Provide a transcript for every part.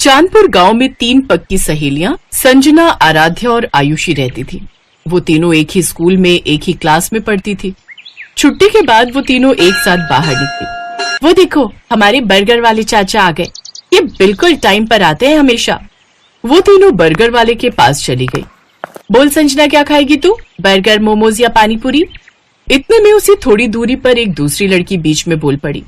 चांदपुर गांव में 3 पक्की सहेलियां संजना, आराध्या और आयुषी रहती थी। वो तीनों एक ही स्कूल में एक ही क्लास में पढ़ती थी। छुट्टी के बाद वो तीनों एक साथ बाहर निकली। वो देखो, हमारे बर्गर वाले चाचा आ गए। ये बिल्कुल टाइम पर आते हैं हमेशा। वो तीनों बर्गर वाले के पास चली गई। बोल संजना, क्या खाएगी तू? बर्गर, मोमोज या पानी पूरी? इतने में उसी थोड़ी दूरी पर एक दूसरी लड़की बीच में बोल पड़ी।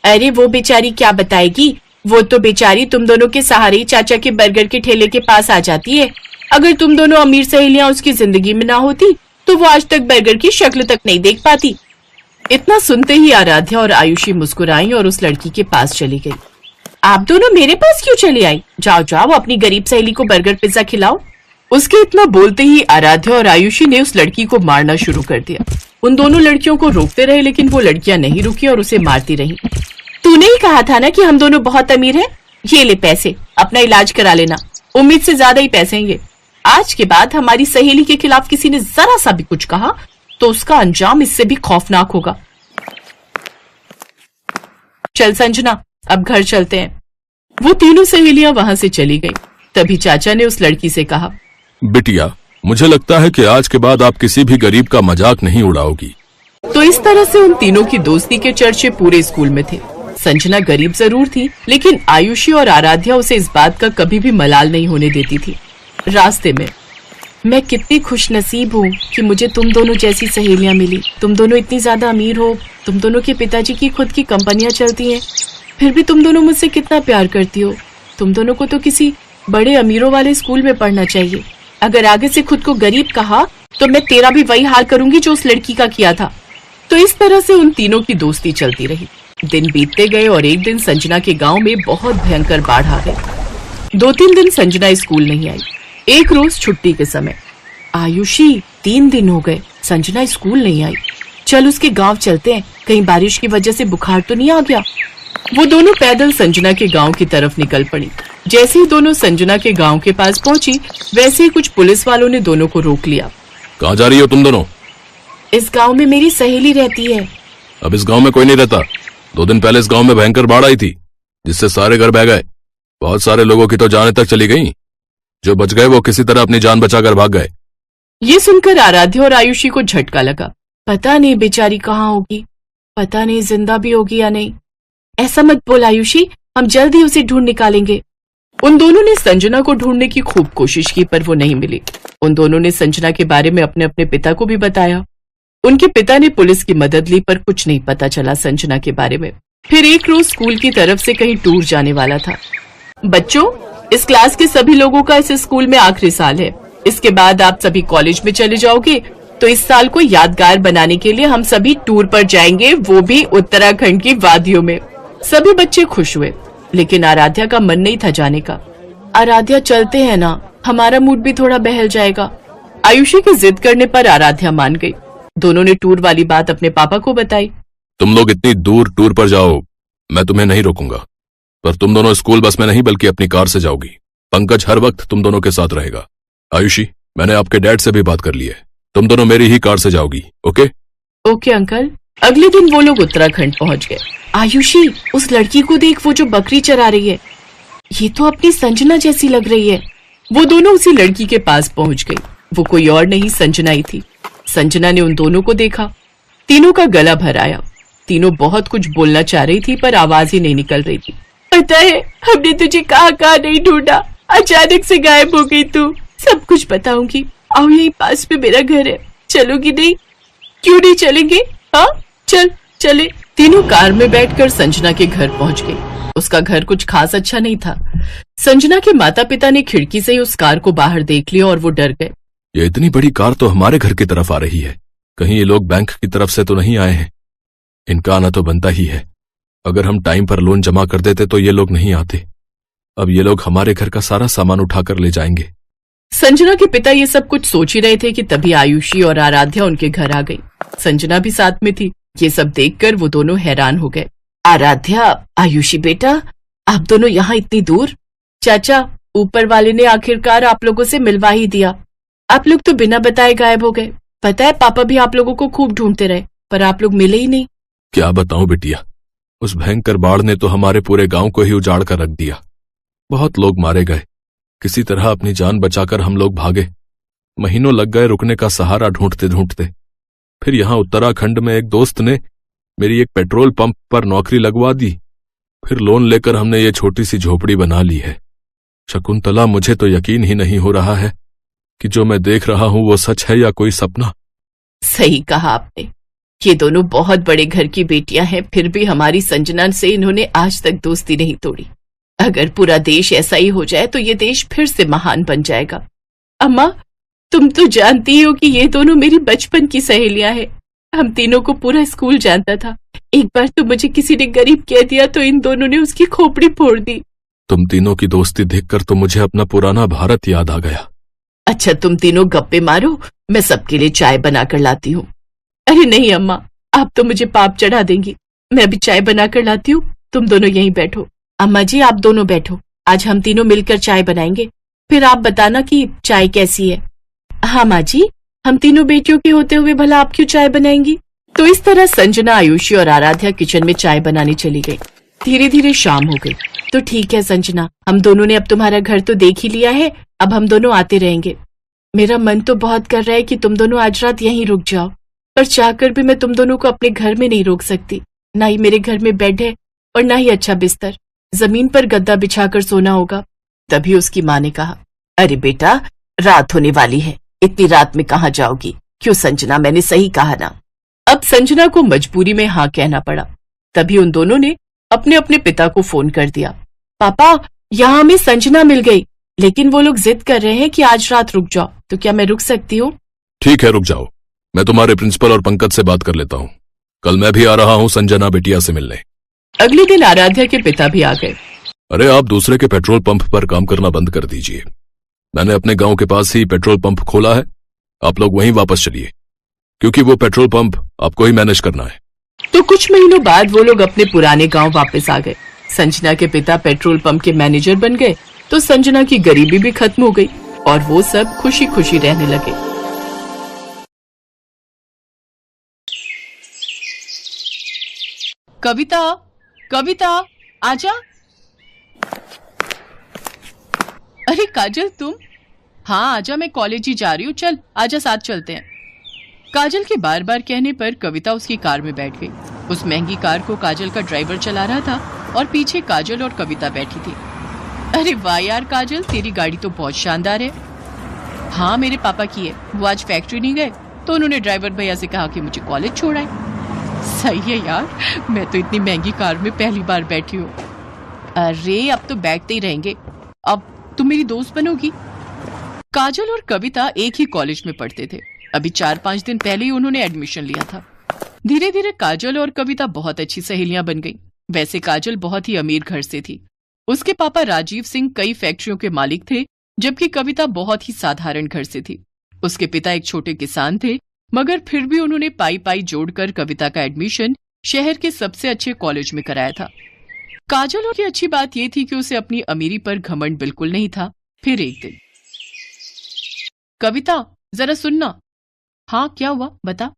अरे वो बेचारी क्या बताएगी, वो तो बेचारी तुम दोनों के सहारे ही चाचा के बर्गर के ठेले के पास आ जाती है। अगर तुम दोनों अमीर सहेलियां उसकी जिंदगी में ना होती तो वो आज तक बर्गर की शक्ल तक नहीं देख पाती। इतना सुनते ही आराध्या और आयुषी मुस्कुराई और उस लड़की के पास चली गई। आप दोनों मेरे पास क्यों चले आई? जाओ जाओ, अपनी गरीब सहेली को बर्गर पिज्जा खिलाओ। उसके इतना बोलते ही आराध्या और आयुषी ने उस लड़की को मारना शुरू कर दिया। उन दोनों लड़कियों को रोकते रहे, लेकिन वो लड़कियां नहीं रुकी और उसे मारती रही। तूने ही कहा था ना कि हम दोनों बहुत अमीर हैं। ये ले पैसे, अपना इलाज करा लेना। उम्मीद से ज्यादा ही पैसे हैं ये। आज के बाद हमारी सहेली के खिलाफ किसी ने जरा सा भी कुछ कहा तो उसका अंजाम इससे भी खौफनाक होगा। चल संजना, अब घर चलते हैं। वो तीनों सहेलियां वहां से चली गई। तभी चाचा ने उस लड़की से कहा, बिटिया, मुझे लगता है कि आज के बाद आप किसी भी गरीब का मजाक नहीं उड़ाओगी। तो इस तरह से उन तीनों की दोस्ती के चर्चे पूरे स्कूल में थे। संजना गरीब जरूर थी, लेकिन आयुषी और आराध्या उसे इस बात का कभी भी मलाल नहीं होने देती थी। रास्ते में, मैं कितनी खुशनसीब हूँ कि मुझे तुम दोनों जैसी सहेलियां मिली। तुम दोनों इतनी ज्यादा अमीर हो, तुम दोनों के पिताजी की खुद की कंपनियां चलती हैं, फिर भी तुम दोनों मुझसे कितना प्यार करती हो। तुम दोनों को तो किसी बड़े अमीरों वाले स्कूल में पढ़ना चाहिए। अगर आगे से खुद को गरीब कहा तो मैं तेरा भी वही हाल करूंगी जो उस लड़की का किया था। तो इस तरह से उन तीनों की दोस्ती चलती रही। दिन बीतते गए और एक दिन संजना के गांव में बहुत भयंकर बाढ़ आ गई। 2-3 दिन संजना स्कूल नहीं आई। एक रोज छुट्टी के समय, आयुषी 3 दिन हो गए संजना स्कूल नहीं आई। चल उसके गांव चलते हैं, कहीं बारिश की वजह से बुखार तो नहीं आ गया। वो दोनों पैदल संजना के गांव की तरफ निकल पड़ी। जैसे ही दोनों संजना के गांव के पास पहुंची, वैसे ही कुछ पुलिस वालों ने दोनों को रोक लिया। कहाँ जा रही हो तुम दोनों? इस गांव में मेरी सहेली रहती है। अब इस गांव में कोई नहीं रहता। 2 दिन पहले इस गांव में भयंकर बाढ़ आई थी, जिससे सारे घर बह गए। बहुत सारे लोगों की तो जानें तक चली गई। जो बच गए वो किसी तरह अपनी जान बचाकर भाग गए। ये सुनकर आराध्या और आयुषी को झटका लगा। पता नहीं बेचारी कहाँ होगी, पता नहीं जिंदा भी होगी या नहीं। ऐसा मत बोल आयुषी, हम जल्द ही उसे ढूंढ निकालेंगे। उन दोनों ने संजना को ढूंढने की खूब कोशिश की, पर वो नहीं मिली। उन दोनों ने संजना के बारे में अपने अपने पिता को भी बताया। उनके पिता ने पुलिस की मदद ली, पर कुछ नहीं पता चला संजना के बारे में। फिर एक रोज स्कूल की तरफ से कहीं टूर जाने वाला था। बच्चों, इस क्लास के सभी लोगों का इस स्कूल में आखिरी साल है। इसके बाद आप सभी कॉलेज में चले जाओगे, तो इस साल को यादगार बनाने के लिए हम सभी टूर पर जाएंगे, वो भी उत्तराखंड की वादियों में। सभी बच्चे खुश हुए, लेकिन आराध्या का मन नहीं था जाने का। आराध्या, चलते हैं ना, हमारा मूड भी थोड़ा बहल जाएगा। आयुषी की जिद करने पर आराध्या मान गई। दोनों ने टूर वाली बात अपने पापा को बताई। तुम लोग इतनी दूर टूर पर जाओ, मैं तुम्हें नहीं रोकूंगा, पर तुम दोनों स्कूल बस में नहीं बल्कि अपनी कार से जाओगी। पंकज हर वक्त तुम दोनों के साथ रहेगा। आयुषी, मैंने आपके डैड से भी बात कर ली है, तुम दोनों मेरी ही कार से जाओगी। ओके? Okay uncle. अगले दिन वो लोग उत्तराखंड पहुंच गए। आयुषी, उस लड़की को देख, वो जो बकरी चरा रही है, ये तो अपनी संजना जैसी लग रही है। वो दोनों उसी लड़की के पास पहुंच गई। वो कोई और नहीं, संजना ही थी। संजना ने उन दोनों को देखा, तीनों का गला भर आया। तीनों बहुत कुछ बोलना चाह रही थी, पर आवाज ही नहीं निकल रही थी। पता है, हमने तुझे कहाँ कहाँ नहीं ढूंढा, अचानक से गायब हो गई तू। सब कुछ बताऊंगी, आओ यही पास में मेरा घर है, चलोगी नहीं? क्यों नहीं चलेंगे? हाँ चल चले। तीनों कार में बैठकर संजना के घर पहुंच गए। उसका घर कुछ खास अच्छा नहीं था। संजना के माता पिता ने खिड़की से ही उस कार को बाहर देख लिया और वो डर गए। ये इतनी बड़ी कार तो हमारे घर की तरफ आ रही है, कहीं ये लोग बैंक की तरफ से तो नहीं आए हैं? इनका आना तो बनता ही है। अगर हम टाइम पर लोन जमा कर देते तो ये लोग नहीं आते। अब ये लोग हमारे घर का सारा सामान उठाकर ले जाएंगे। संजना के पिता ये सब कुछ सोच ही रहे थे कि तभी आयुषी और आराध्या उनके घर आ गई। संजना भी साथ में थी। ये सब देखकर वो दोनों हैरान हो गए। आराध्या, आयुषी बेटा, आप दोनों यहाँ इतनी दूर? चाचा, ऊपर वाले ने आखिरकार आप लोगों से मिलवा ही दिया। आप लोग तो बिना बताए गायब हो गए। पता है, पापा भी आप लोगों को खूब ढूंढते रहे, पर आप लोग मिले ही नहीं। क्या बताऊं बिटिया, उस भयंकर बाढ़ ने तो हमारे पूरे गांव को ही उजाड़ कर रख दिया। बहुत लोग मारे गए। किसी तरह अपनी जान बचाकर हम लोग भागे। महीनों लग गए रुकने का सहारा ढूंढते ढूंढते। फिर यहां उत्तराखंड में एक दोस्त ने मेरी एक पेट्रोल पंप पर नौकरी लगवा दी। फिर लोन लेकर हमने ये छोटी सी झोपड़ी बना ली है। शकुंतला, मुझे तो यकीन ही नहीं हो रहा है कि जो मैं देख रहा हूं वो सच है या कोई सपना। सही कहा आपने। ये दोनों बहुत बड़े घर की बेटियां हैं, फिर भी हमारी संजना से इन्होंने आज तक दोस्ती नहीं तोड़ी। अगर पूरा देश ऐसा ही हो जाए तो ये देश फिर से महान बन जाएगा। अम्मा, तुम तो जानती हो कि ये दोनों मेरी बचपन की सहेलियां हैं। हम तीनों को पूरा स्कूल जानता था। एक बार तो मुझे किसी ने गरीब कह दिया तो इन दोनों ने उसकी खोपड़ी फोड़ दी। तुम तीनों की दोस्ती देखकर तो मुझे अपना पुराना भारत याद आ गया। अच्छा, तुम तीनों गप्पे मारो, मैं सबके लिए चाय बनाकर लाती हूँ। अरे नहीं अम्मा, आप तो मुझे पाप चढ़ा देंगी। मैं अभी चाय बनाकर लाती हूँ, तुम दोनों यहीं बैठो। अम्मा जी, आप दोनों बैठो, आज हम तीनों मिलकर चाय बनाएंगे, फिर आप बताना कि चाय कैसी है। हाँ माँ जी, हम तीनों बेटियों के होते हुए भला आप क्यों चाय बनाएंगी। तो इस तरह संजना, आयुषी और आराध्या किचन में चाय बनाने चली गई। धीरे धीरे शाम हो गई। तो ठीक है संजना, हम दोनों ने अब तुम्हारा घर तो देख ही लिया है, अब हम दोनों आते रहेंगे। मेरा मन तो बहुत कर रहा है कि तुम दोनों आज रात यहीं रुक जाओ, पर चाहकर भी मैं तुम दोनों को अपने घर में नहीं रोक सकती। ना ही मेरे घर में बेड है और ना ही अच्छा बिस्तर, जमीन पर गद्दा बिछाकर सोना होगा। तभी उसकी माँ ने कहा, अरे बेटा, रात होने वाली है, इतनी रात में कहाँ जाओगी। क्यों संजना, मैंने सही कहा ना। अब संजना को मजबूरी में हाँ कहना पड़ा। तभी उन दोनों ने अपने अपने पिता को फोन कर दिया। पापा, यहाँ हमें संजना मिल गई, लेकिन वो लोग जिद कर रहे हैं कि आज रात रुक जाओ, तो क्या मैं रुक सकती हूँ। ठीक है, रुक जाओ। मैं तुम्हारे प्रिंसिपल और पंकज से बात कर लेता हूँ। कल मैं भी आ रहा हूँ संजना बिटिया से मिलने। अगले दिन आराध्या के पिता भी आ गए। अरे, आप दूसरे के पेट्रोल पंप पर काम करना बंद कर दीजिए। मैंने अपने गांव के पास ही पेट्रोल पंप खोला है, आप लोग वहीं वापस चलिए, क्योंकि वो पेट्रोल पंप आपको ही मैनेज करना है। तो कुछ महीनों बाद वो लोग अपने पुराने गांव वापस आ गए। संजना के पिता पेट्रोल पंप के मैनेजर बन गए, तो संजना की गरीबी भी खत्म हो गई और वो सब खुशी खुशी रहने लगे। कविता, कविता, आजा। अरे काजल, तुम? हाँ आजा, मैं कॉलेज ही जा रही हूँ, चल आजा, साथ चलते हैं। काजल के बार बार कहने पर कविता उसकी कार में बैठ गई। उस महंगी कार को काजल का ड्राइवर चला रहा था और पीछे काजल और कविता बैठी थी। अरे वाह यार काजल, तेरी गाड़ी तो बहुत शानदार है। हाँ, मेरे पापा की है, वो आज फैक्ट्री नहीं गए तो उन्होंने ड्राइवर भैया से कहा कि मुझे कॉलेज छोड़ाए। सही है यार, मैं तो इतनी महंगी कार में पहली बार बैठी हूँ। अरे अब तो बैठते ही रहेंगे, अब तुम मेरी दोस्त बनोगी। काजल और कविता एक ही कॉलेज में पढ़ते थे। अभी 4-5 दिन पहले ही उन्होंने एडमिशन लिया था। धीरे धीरे काजल और कविता बहुत अच्छी सहेलियां बन गईं। वैसे काजल बहुत ही अमीर घर से थी। उसके पापा राजीव सिंह कई फैक्ट्रियों के मालिक थे, जबकि कविता बहुत ही साधारण घर से थी। उसके पिता एक छोटे किसान थे, मगर फिर भी उन्होंने पाई पाई जोड़कर कविता का एडमिशन शहर के सबसे अच्छे कॉलेज में कराया था। काजल की अच्छी बात यह थी कि उसे अपनी अमीरी पर घमंड बिल्कुल नहीं था। फिर एक दिन, कविता जरा सुनना। हाँ क्या हुआ, बता।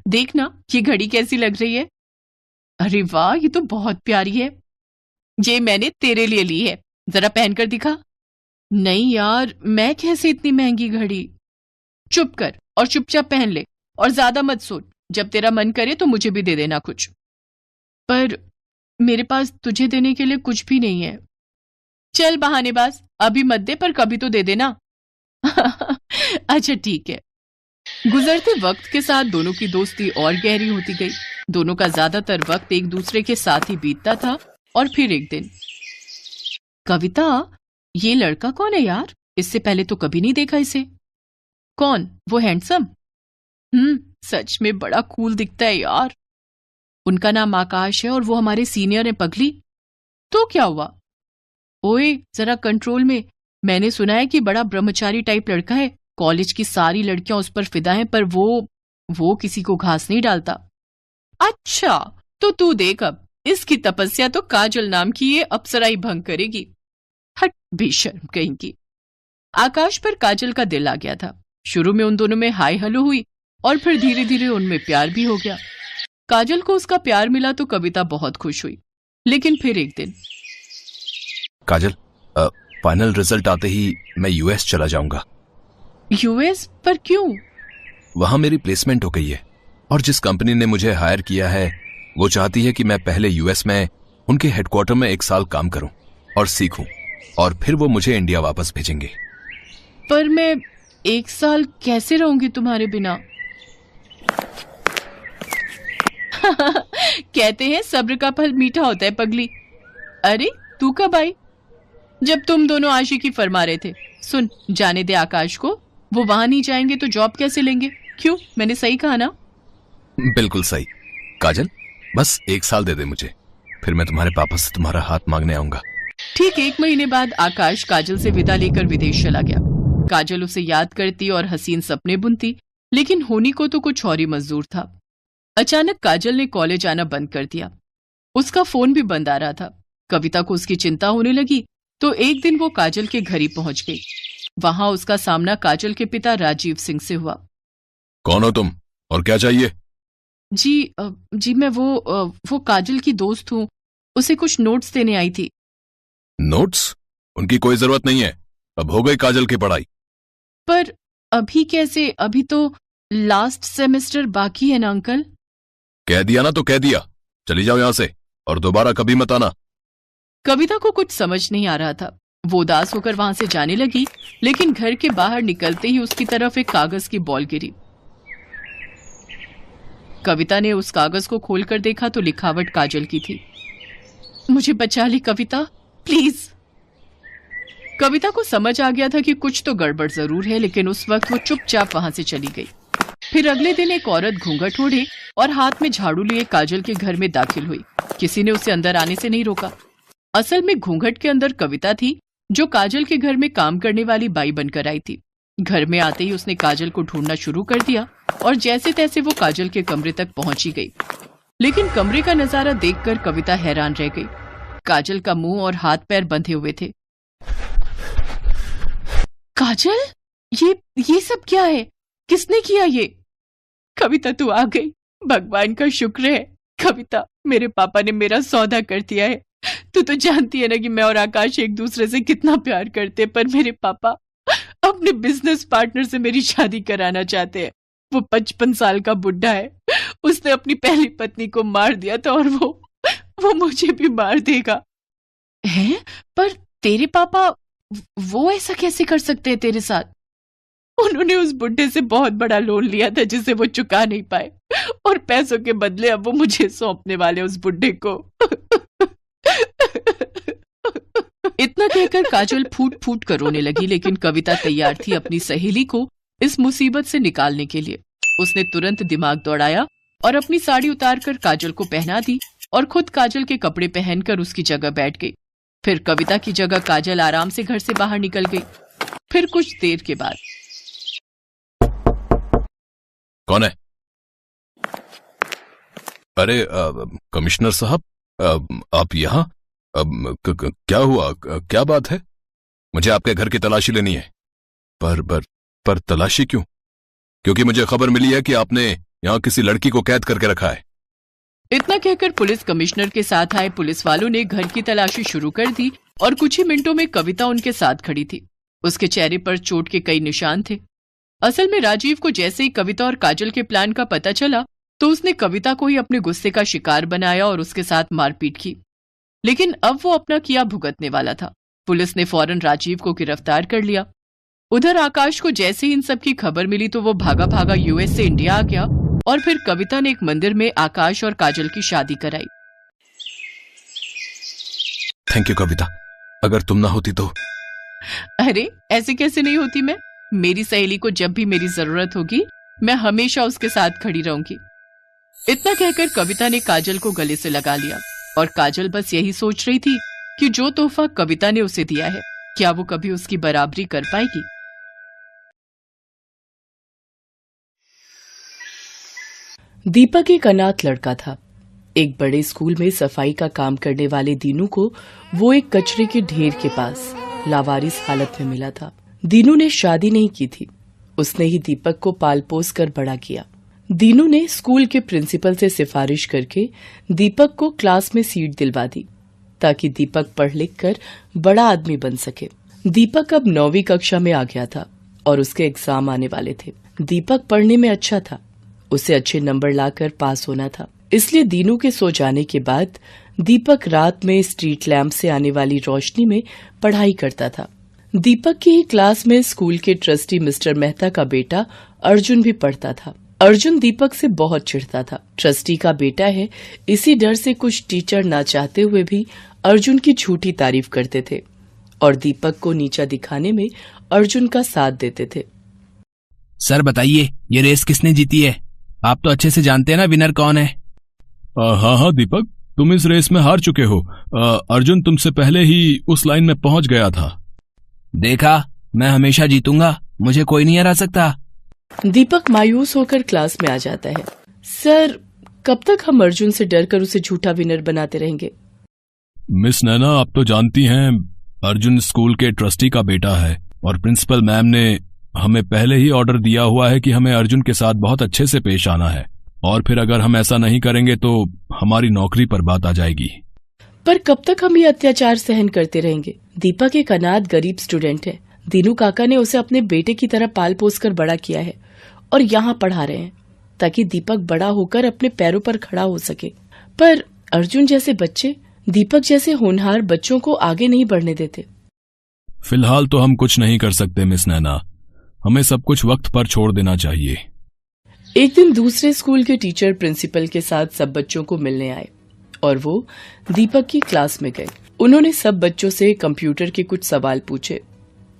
देखना ये घड़ी कैसी लग रही है। अरे वाह, ये तो बहुत प्यारी है। ये मैंने तेरे लिए ली है, जरा पहनकर दिखा। नहीं यार, मैं कैसे इतनी महंगी घड़ी। चुप कर और चुपचाप पहन ले, और ज्यादा मत सोच। जब तेरा मन करे तो मुझे भी दे देना कुछ। पर मेरे पास तुझे देने के लिए कुछ भी नहीं है। चल बहानेबाज, अभी मत दे, पर कभी तो दे देना। अच्छा ठीक है। गुजरते वक्त के साथ दोनों की दोस्ती और गहरी होती गई। दोनों का ज्यादातर वक्त एक दूसरे के साथ ही बीतता था। और फिर एक दिन, कविता, ये लड़का कौन है यार? इससे पहले तो कभी नहीं देखा इसे। कौन? वो हैंडसम? सच में बड़ा कूल दिखता है यार। उनका नाम आकाश है और वो हमारे सीनियर है पगली। तो क्या हुआ? ओए जरा कंट्रोल में। मैंने सुना है कि बड़ा ब्रह्मचारी टाइप लड़का है। कॉलेज की सारी लड़कियां उस पर फिदा हैं, पर वो किसी को घास नहीं डालता। अच्छा, तो तू देख, अब इसकी तपस्या तो काजल नाम की ये अप्सरा ही भंग करेगी। हट बेशर्म कहीं की। आकाश पर काजल का दिल आ गया था। शुरू में उन दोनों में हाय हेलो हुई और फिर धीरे धीरे उनमें प्यार भी हो गया। काजल को उसका प्यार मिला तो कविता बहुत खुश हुई। लेकिन फिर एक दिन, काजल, फाइनल रिजल्ट आते ही मैं यूएस चला जाऊंगा। यूएस पर क्यों? वहां मेरी प्लेसमेंट हो गई है और जिस कंपनी ने मुझे हायर किया है वो चाहती है कि मैं पहले यूएस में उनके हेडक्वार्टर में 1 साल काम करूं और सीखूं और फिर वो मुझे इंडिया वापस भेजेंगे। पर मैं 1 साल कैसे रहूंगी तुम्हारे बिना? कहते हैं सब्र का फल मीठा होता है पगली। अरे तू कब आई? जब तुम दोनों आशिकी फरमा रहे थे। सुन, जाने दे आकाश को, वो वहां नहीं जाएंगे तो जॉब कैसे लेंगे? क्यों, मैंने सही कहा ना? बिल्कुल सही। काजल, बस 1 साल दे दे मुझे, फिर मैं तुम्हारे पापा से तुम्हारा हाथ मांगने आऊंगा। ठीक 1 महीने बाद आकाश काजल से विदा लेकर विदेश चला गया। काजल उसे याद करती और हसीन सपने बुनती, लेकिन होनी को तो कुछ और ही मंजूर था। अचानक काजल ने कॉलेज आना बंद कर दिया। उसका फोन भी बंद आ रहा था। कविता को उसकी चिंता होने लगी तो एक दिन वो काजल के घर ही पहुंच गई। वहां उसका सामना काजल के पिता राजीव सिंह से हुआ। कौन हो तुम और क्या चाहिए? जी मैं वो काजल की दोस्त हूँ, उसे कुछ नोट्स देने आई थी। नोट्स? उनकी कोई जरूरत नहीं है, अब हो गई काजल की पढ़ाई। पर अभी कैसे? अभी तो लास्ट सेमेस्टर बाकी है ना अंकल। कह दिया ना तो कह दिया, चली जाओ यहां से और दोबारा कभी मत आना। कविता को कुछ समझ नहीं आ रहा था। वो उदास होकर वहां से जाने लगी, लेकिन घर के बाहर निकलते ही उसकी तरफ एक कागज की बॉल गिरी। कविता ने उस कागज को खोलकर देखा तो लिखावट काजल की थी। मुझे बचा ली कविता, प्लीज। कविता को समझ आ गया था कि कुछ तो गड़बड़ जरूर है, लेकिन उस वक्त वो चुपचाप वहां से चली गई। फिर अगले दिन एक औरत घूंघट ओढ़े और हाथ में झाड़ू लिए काजल के घर में दाखिल हुई। किसी ने उसे अंदर आने से नहीं रोका। असल में घूंघट के अंदर कविता थी, जो काजल के घर में काम करने वाली बाई बनकर आई थी। घर में आते ही उसने काजल को ढूंढना शुरू कर दिया और जैसे तैसे वो काजल के कमरे तक पहुंची गई। लेकिन कमरे का नजारा देखकर कविता हैरान रह गई। काजल का मुंह और हाथ पैर बंधे हुए थे। काजल, ये सब क्या है? किसने किया ये? कविता तू आ गई, भगवान का शुक्र है। कविता, मेरे पापा ने मेरा सौदा कर दिया है। तू तो जानती है ना कि मैं और आकाश एक दूसरे से कितना प्यार करते हैं, पर मेरे पापा अपने बिजनेस पार्टनर से मेरी शादी कराना चाहते हैं। वो 55 साल का बुढ़ा है। उसने अपनी पहली पत्नी को मार दिया था और वो मुझे भी मार देगा। हैं? पर तेरे पापा वो ऐसा कैसे कर सकते हैं तेरे साथ? उन्होंने उस बुढ़े से बहुत बड़ा लोन लिया था जिसे वो चुका नहीं पाए, और पैसों के बदले अब वो मुझे सौंपने वाले उस बुढ़े को। इतना कहकर काजल फूट फूट कर रोने लगी, लेकिन कविता तैयार थी अपनी सहेली को इस मुसीबत से निकालने के लिए। उसने तुरंत दिमाग दौड़ाया और अपनी साड़ी उतारकर काजल को पहना दी और खुद काजल के कपड़े पहनकर उसकी जगह बैठ गई। फिर कविता की जगह काजल आराम से घर से बाहर निकल गई। फिर कुछ देर के बाद, कौन है? अरे कमिश्नर साहब, आप यहाँ? क्या हुआ? क्या बात है? मुझे आपके घर की तलाशी लेनी है। पर तलाशी क्यों? क्योंकि मुझे खबर मिली है कि आपने यहाँ किसी लड़की को कैद करके रखा है। इतना कहकर पुलिस कमिश्नर के साथ आए पुलिस वालों ने घर की तलाशी शुरू कर दी और कुछ ही मिनटों में कविता उनके साथ खड़ी थी। उसके चेहरे पर चोट के कई निशान थे। असल में राजीव को जैसे ही कविता और काजल के प्लान का पता चला तो उसने कविता को ही अपने गुस्से का शिकार बनाया और उसके साथ मारपीट की। लेकिन अब वो अपना किया भुगतने वाला था। पुलिस ने फौरन राजीव को गिरफ्तार कर लिया। उधर आकाश को जैसे ही इन सब की खबर मिली तो वो भागा भागा यूएस से इंडिया आ गया और फिर कविता ने एक मंदिर में आकाश और काजल की शादी कराई। थैंक यू कविता, अगर तुम ना होती तो। अरे ऐसे कैसे नहीं होती मैं? मेरी सहेली को जब भी मेरी जरूरत होगी मैं हमेशा उसके साथ खड़ी रहूंगी। इतना कहकर कविता ने काजल को गले से लगा लिया और काजल बस यही सोच रही थी कि जो तोहफा कविता ने उसे दिया है, क्या वो कभी उसकी बराबरी कर पाएगी। दीपक एक अनाथ लड़का था। एक बड़े स्कूल में सफाई का काम करने वाले दीनू को वो एक कचरे के ढेर के पास लावारिस हालत में मिला था। दीनू ने शादी नहीं की थी। उसने ही दीपक को पाल पोस कर बड़ा किया। दीनू ने स्कूल के प्रिंसिपल से सिफारिश करके दीपक को क्लास में सीट दिलवा दी। ताकि दीपक पढ़ लिख कर बड़ा आदमी बन सके। दीपक अब 9वीं कक्षा में आ गया था और उसके एग्जाम आने वाले थे। दीपक पढ़ने में अच्छा था, उसे अच्छे नंबर लाकर पास होना था। इसलिए दीनू के सो जाने के बाद दीपक रात में स्ट्रीट लैंप से आने वाली रोशनी में पढ़ाई करता था। दीपक की ही क्लास में स्कूल के ट्रस्टी मिस्टर मेहता का बेटा अर्जुन भी पढ़ता था। अर्जुन दीपक से बहुत चिढ़ता था। ट्रस्टी का बेटा है, इसी डर से कुछ टीचर ना चाहते हुए भी अर्जुन की झूठी तारीफ करते थे और दीपक को नीचा दिखाने में अर्जुन का साथ देते थे। सर बताइए, ये रेस किसने जीती है? आप तो अच्छे से जानते हैं ना विनर कौन है। हाँ दीपक, तुम इस रेस में हार चुके हो। अर्जुन तुमसे पहले ही उस लाइन में पहुंच गया था। देखा, मैं हमेशा जीतूंगा, मुझे कोई नहीं हरा सकता। दीपक मायूस होकर क्लास में आ जाता है। सर, कब तक हम अर्जुन से डरकर उसे झूठा विनर बनाते रहेंगे? मिस नैना, आप तो जानती हैं अर्जुन स्कूल के ट्रस्टी का बेटा है और प्रिंसिपल मैम ने हमें पहले ही ऑर्डर दिया हुआ है कि हमें अर्जुन के साथ बहुत अच्छे से पेश आना है, और फिर अगर हम ऐसा नहीं करेंगे तो हमारी नौकरी पर बात आ जाएगी। पर कब तक हम ये अत्याचार सहन करते रहेंगे? दीपक एक अनाथ गरीब स्टूडेंट है। दीनू काका ने उसे अपने बेटे की तरह पाल पोस कर बड़ा किया है और यहाँ पढ़ा रहे हैं ताकि दीपक बड़ा होकर अपने पैरों पर खड़ा हो सके। पर अर्जुन जैसे बच्चे दीपक जैसे होनहार बच्चों को आगे नहीं बढ़ने देते। फिलहाल तो हम कुछ नहीं कर सकते मिस नैना, हमें सब कुछ वक्त पर छोड़ देना चाहिए। एक दिन दूसरे स्कूल के टीचर प्रिंसिपल के साथ सब बच्चों को मिलने आए और वो दीपक की क्लास में गए। उन्होंने सब बच्चों से कंप्यूटर के कुछ सवाल पूछे,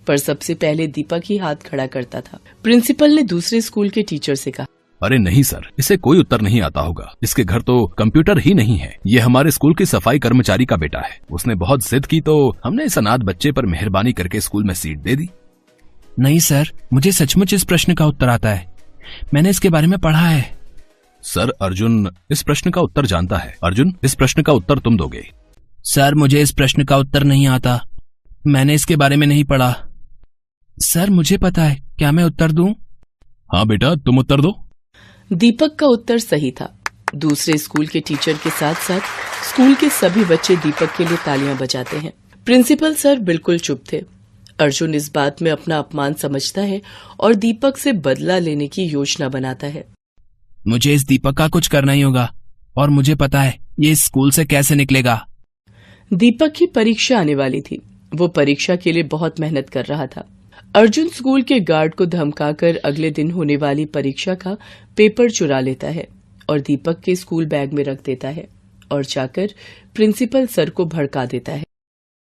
पर सबसे पहले दीपक ही हाथ खड़ा करता था। प्रिंसिपल ने दूसरे स्कूल के टीचर से कहा, अरे नहीं सर, इसे कोई उत्तर नहीं आता होगा। इसके घर तो कंप्यूटर ही नहीं है। ये हमारे स्कूल की सफाई कर्मचारी का बेटा है। उसने बहुत जिद की तो हमने इस अनाथ बच्चे पर मेहरबानी करके स्कूल में सीट दे दी। नहीं सर, मुझे सचमुच इस प्रश्न का उत्तर आता है, मैंने इसके बारे में पढ़ा है। सर, अर्जुन इस प्रश्न का उत्तर जानता है। अर्जुन, इस प्रश्न का उत्तर तुम दोगे। सर, मुझे इस प्रश्न का उत्तर नहीं आता, मैंने इसके बारे में नहीं पढ़ा। सर, मुझे पता है, क्या मैं उत्तर दूं? हाँ बेटा, तुम उत्तर दो। दीपक का उत्तर सही था। दूसरे स्कूल के टीचर के साथ साथ स्कूल के सभी बच्चे दीपक के लिए तालियां बजाते हैं। प्रिंसिपल सर बिल्कुल चुप थे। अर्जुन इस बात में अपना अपमान समझता है और दीपक से बदला लेने की योजना बनाता है। मुझे इस दीपक का कुछ करना ही होगा और मुझे पता है ये इस स्कूल से कैसे निकलेगा। दीपक की परीक्षा आने वाली थी। वो परीक्षा के लिए बहुत मेहनत कर रहा था। अर्जुन स्कूल के गार्ड को धमकाकर अगले दिन होने वाली परीक्षा का पेपर चुरा लेता है और दीपक के स्कूल बैग में रख देता है और जाकर प्रिंसिपल सर को भड़का देता है।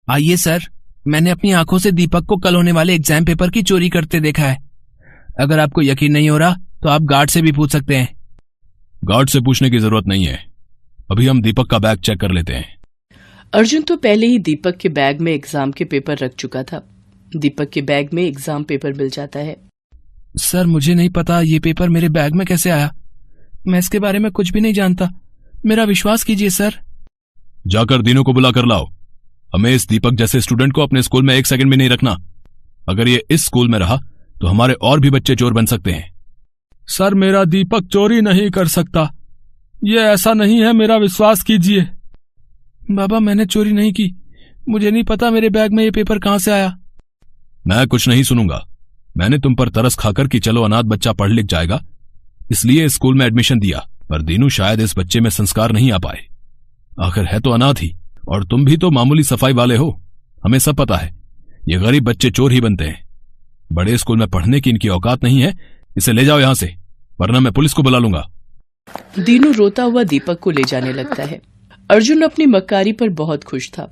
आइए सर, मैंने अपनी आंखों से दीपक को कल होने वाले एग्जाम पेपर की चोरी करते देखा है। अगर आपको यकीन नहीं हो रहा तो आप गार्ड से भी पूछ सकते हैं। गार्ड से पूछने की जरूरत नहीं है, अभी हम दीपक का बैग चेक कर लेते हैं। अर्जुन तो पहले ही दीपक के बैग में एग्जाम के पेपर रख चुका था। दीपक के बैग में एग्जाम पेपर मिल जाता है। सर, मुझे नहीं पता ये पेपर मेरे बैग में कैसे आया, मैं इसके बारे में कुछ भी नहीं जानता, मेरा विश्वास कीजिए सर। जाकर दीनू को बुला कर लाओ। हमें इस दीपक जैसे स्टूडेंट को अपने स्कूल में एक सेकंड भी नहीं रखना। अगर ये इस स्कूल में रहा तो हमारे और भी बच्चे चोर बन सकते हैं। सर, मेरा दीपक चोरी नहीं कर सकता, ये ऐसा नहीं है, मेरा विश्वास कीजिए। बाबा, मैंने चोरी नहीं की, मुझे नहीं पता मेरे बैग में ये पेपर कहां से आया। मैं कुछ नहीं सुनूंगा। मैंने तुम पर तरस खाकर कि चलो अनाथ बच्चा पढ़ लिख जाएगा, इसलिए स्कूल में एडमिशन दिया, पर दीनू शायद इस बच्चे में संस्कार नहीं आ पाए। आखिर है तो अनाथ ही, और तुम भी तो मामूली सफाई वाले हो। हमें सब पता है, ये गरीब बच्चे चोर ही बनते हैं। बड़े स्कूल में पढ़ने की इनकी औकात नहीं है। इसे ले जाओ यहां से, वरना मैं पुलिस को बुला लूंगा। दीनू रोता हुआ दीपक को ले जाने लगता है। अर्जुन अपनी मक्कारी पर बहुत खुश था।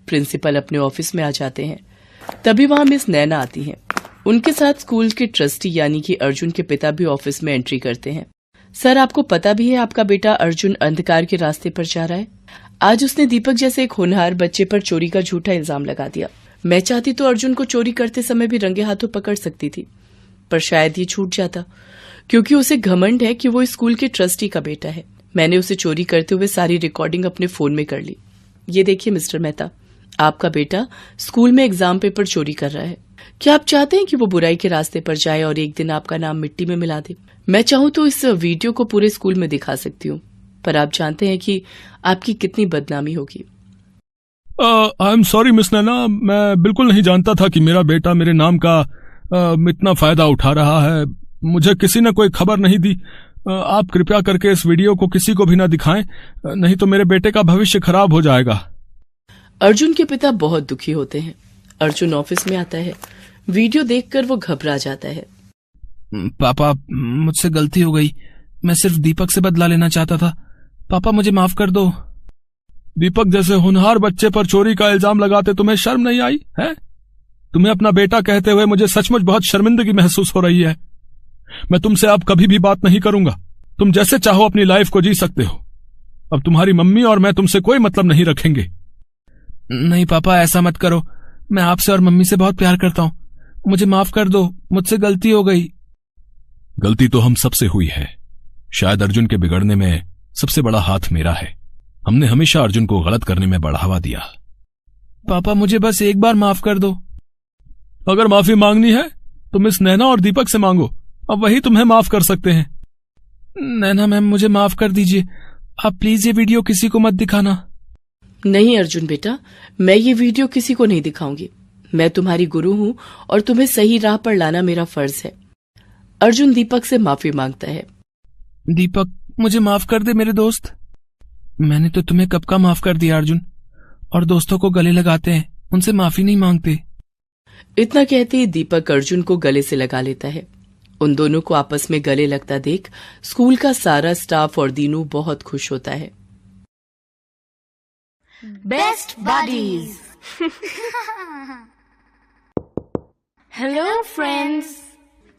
प्रिंसिपल अपने ऑफिस में आ जाते हैं। तभी वहां मिस नैना आती हैं। उनके साथ स्कूल के ट्रस्टी यानी कि अर्जुन के पिता भी ऑफिस में एंट्री करते हैं। सर, आपको पता भी है आपका बेटा अर्जुन अंधकार के रास्ते पर जा रहा है। आज उसने दीपक जैसे एक होनहार बच्चे पर चोरी का झूठा इल्जाम लगा दिया। मैं चाहती तो अर्जुन को चोरी करते समय भी रंगे हाथों पकड़ सकती थी, पर शायद ये छूट जाता, क्योंकि उसे घमंड है कि वो स्कूल के ट्रस्टी का बेटा है। मैंने उसे चोरी करते हुए सारी रिकॉर्डिंग अपने फोन में कर ली। ये देखिए मिस्टर मेहता, आपका बेटा स्कूल में एग्जाम पेपर चोरी कर रहा है। क्या आप चाहते हैं कि वो बुराई के रास्ते पर जाए और एक दिन आपका नाम मिट्टी में मिला दे? मैं चाहूँ तो इस वीडियो को पूरे स्कूल में दिखा सकती हूँ, पर आप जानते हैं कि आपकी कितनी बदनामी होगी। आई एम सॉरी मिस नैना, मैं बिल्कुल नहीं जानता था कि मेरा बेटा मेरे नाम का इतना फायदा उठा रहा है। मुझे किसी ने कोई खबर नहीं दी। आप कृपया करके इस वीडियो को किसी को भी ना दिखाएं, नहीं तो मेरे बेटे का भविष्य खराब हो जाएगा। अर्जुन के पिता बहुत दुखी होते हैं। अर्जुन ऑफिस में आता है। वीडियो देखकर वो घबरा जाता है। पापा, मुझसे गलती हो गई। मैं सिर्फ दीपक से बदला लेना चाहता था। पापा, मुझे माफ कर दो। दीपक जैसे होनहार बच्चे पर चोरी का इल्जाम लगाते तुम्हें शर्म नहीं आई है? तुम्हें अपना बेटा कहते हुए मुझे सचमुच बहुत शर्मिंदगी महसूस हो रही है। मैं तुमसे अब कभी भी बात नहीं करूंगा। तुम जैसे चाहो अपनी लाइफ को जी सकते हो। अब तुम्हारी मम्मी और मैं तुमसे कोई मतलब नहीं रखेंगे। नहीं पापा, ऐसा मत करो। मैं आपसे और मम्मी से बहुत प्यार करता हूँ। मुझे माफ कर दो, मुझसे गलती हो गई। गलती तो हम सबसे हुई है। शायद अर्जुन के बिगड़ने में सबसे बड़ा हाथ मेरा है। हमने हमेशा अर्जुन को गलत करने में बढ़ावा दिया। पापा, मुझे बस एक बार माफ कर दो। अगर माफी मांगनी है तो मिस नैना और दीपक से मांगो। अब वही तुम्हें माफ कर सकते हैं। नैना मैम, मुझे माफ कर दीजिए। आप प्लीज ये वीडियो किसी को मत दिखाना। नहीं अर्जुन बेटा, मैं ये वीडियो किसी को नहीं दिखाऊंगी। मैं तुम्हारी गुरु हूँ और तुम्हें सही राह पर लाना मेरा फर्ज है। अर्जुन दीपक से माफी मांगता है। दीपक, मुझे माफ कर दे मेरे दोस्त। मैंने तो तुम्हें कब का माफ कर दिया अर्जुन। और दोस्तों को गले लगाते हैं, उनसे माफी नहीं मांगते। इतना कहते ही दीपक अर्जुन को गले से लगा लेता है। उन दोनों को आपस में गले लगता देख स्कूल का सारा स्टाफ और दीनू बहुत खुश होता है। Best buddies. Hello friends,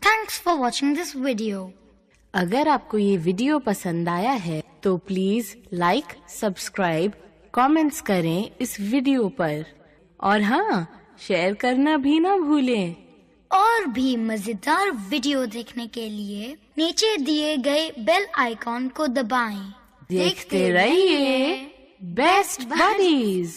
thanks for watching this video. अगर आपको ये वीडियो पसंद आया है तो प्लीज लाइक, सब्सक्राइब, कमेंट्स करें इस वीडियो पर। और हाँ, शेयर करना भी ना भूलें। और भी मजेदार वीडियो देखने के लिए नीचे दिए गए बेल आइकॉन को दबाएं। देखते रहिए बेस्ट बडीज।